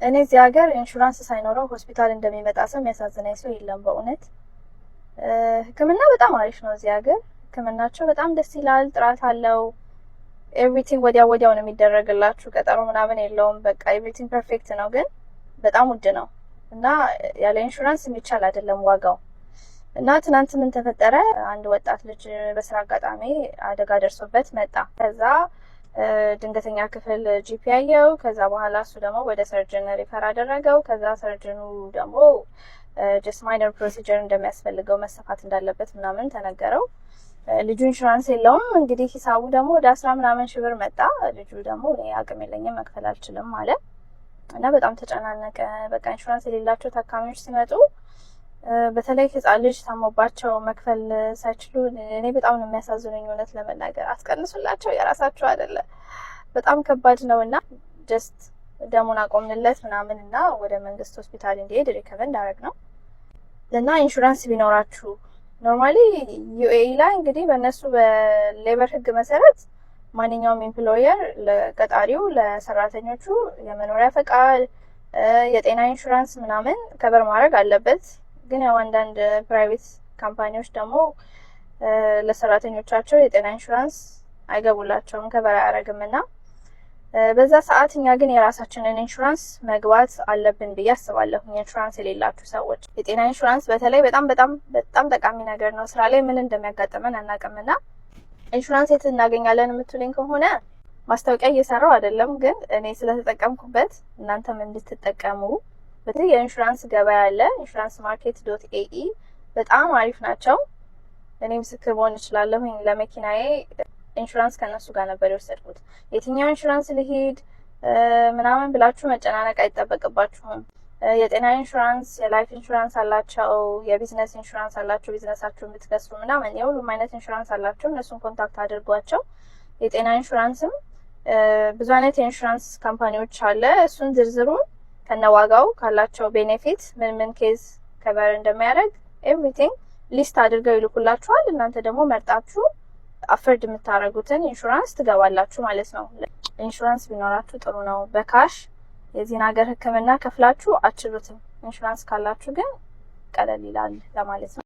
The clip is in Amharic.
እኔ እዚህ ሀገር ኢንሹራንስ ሳይኖረው ሆስፒታል እንደሚመጣ ሰው የሚያሳዝነኝ ሰው የለም በእውነት። ሕክምና በጣም አሪፍ ነው እዚህ ሀገር። ሕክምናቸው በጣም ደስ ይላል፣ ጥራት አለው። ኤቭሪቲንግ ወዲያው ነው የሚደረግላችሁ፣ ቀጠሮ ምናምን የለውም። በቃ ኤቭሪቲንግ ፐርፌክት ነው፣ ግን በጣም ውድ ነው እና ያለ ኢንሹራንስ የሚቻል አይደለም ዋጋው። እና ትናንት ምን ተፈጠረ? አንድ ወጣት ልጅ በስራ አጋጣሚ አደጋ ደርሶበት መጣ። ከዛ ድንገተኛ ክፍል ጂፒ ያየው። ከዛ በኋላ እሱ ደግሞ ወደ ሰርጅን ሪፈር አደረገው። ከዛ ሰርጅኑ ደግሞ ጀስት ማይነር ፕሮሲጀር እንደሚያስፈልገው መሰፋት እንዳለበት ምናምን ተነገረው። ልጁ ኢንሹራንስ የለውም። እንግዲህ ሂሳቡ ደግሞ ወደ 10 ምናምን ሺህ ብር መጣ። ልጁ ደግሞ እኔ አቅም የለኝም መክፈል አልችልም አለ እና በጣም ተጨናነቀ። በቃ ኢንሹራንስ የሌላቸው ታካሚዎች ሲመጡ በተለይ ህፃን ልጅ ታሞባቸው መክፈል ሳይችሉ እኔ በጣም ነው የሚያሳዝኑኝ። እውነት ለመናገር አስቀንሱላቸው፣ የራሳቸው አይደለ። በጣም ከባድ ነው እና ጀስት ደሙን አቆምንለት ምናምን እና ወደ መንግስት ሆስፒታል እንዲሄድ ሪከመንድ አደረግ ነው። እና ኢንሹራንስ ቢኖራችሁ ኖርማሊ ዩኤኢ ላይ እንግዲህ በእነሱ በሌበር ህግ መሰረት ማንኛውም ኤምፕሎየር ለቀጣሪው ለሰራተኞቹ የመኖሪያ ፈቃድ፣ የጤና ኢንሹራንስ ምናምን ከበር ማድረግ አለበት። ግን ያው አንዳንድ ፕራይቬት ካምፓኒዎች ደግሞ ለሰራተኞቻቸው የጤና ኢንሹራንስ አይገቡላቸውም፣ ከበር አያደርግም እና በዛ ሰዓት እኛ ግን የራሳችንን ኢንሹራንስ መግባት አለብን ብዬ አስባለሁ። ኢንሹራንስ የሌላችሁ ሰዎች የጤና ኢንሹራንስ በተለይ በጣም ጠቃሚ ነገር ነው። ስራ ላይ ምን እንደሚያጋጥመን አናውቅምና ኢንሹራንስ የት እናገኛለን የምትሉኝ ከሆነ ማስታወቂያ እየሰራው አይደለም፣ ግን እኔ ስለተጠቀምኩበት እናንተም እንድትጠቀሙ በተለይ የኢንሹራንስ ገበያ አለ። ኢንሹራንስ ማርኬት .ae በጣም አሪፍ ናቸው። እኔ ምስክር መሆን እችላለሁ። ለመኪናዬ ኢንሹራንስ ከነሱ ጋር ነበር የወሰድኩት። የትኛው ኢንሹራንስ ልሂድ ምናምን ብላችሁ መጨናነቅ አይጠበቅባችሁም። የጤና ኢንሹራንስ፣ የላይፍ ኢንሹራንስ አላቸው፣ የቢዝነስ ኢንሹራንስ አላቸው፣ ቢዝነሳችሁን ብትከስሩ ምናምን የሁሉም አይነት ኢንሹራንስ አላቸው። እነሱን ኮንታክት አድርጓቸው። የጤና ኢንሹራንስም ብዙ አይነት የኢንሹራንስ ካምፓኒዎች አለ። እሱን ዝርዝሩን ከነዋጋው ካላቸው ቤኔፊት ምን ኬዝ ከበር እንደሚያደርግ ኤቭሪቲንግ ሊስት አድርገው ይልኩላችኋል። እናንተ ደግሞ መርጣችሁ አፈርድ የምታደርጉትን ኢንሹራንስ ትገባላችሁ ማለት ነው። ኢንሹራንስ ቢኖራችሁ ጥሩ ነው። በካሽ የዚህን ሀገር ሕክምና ከፍላችሁ አችሉትም። ኢንሹራንስ ካላችሁ ግን ቀለል ይላል ለማለት ነው።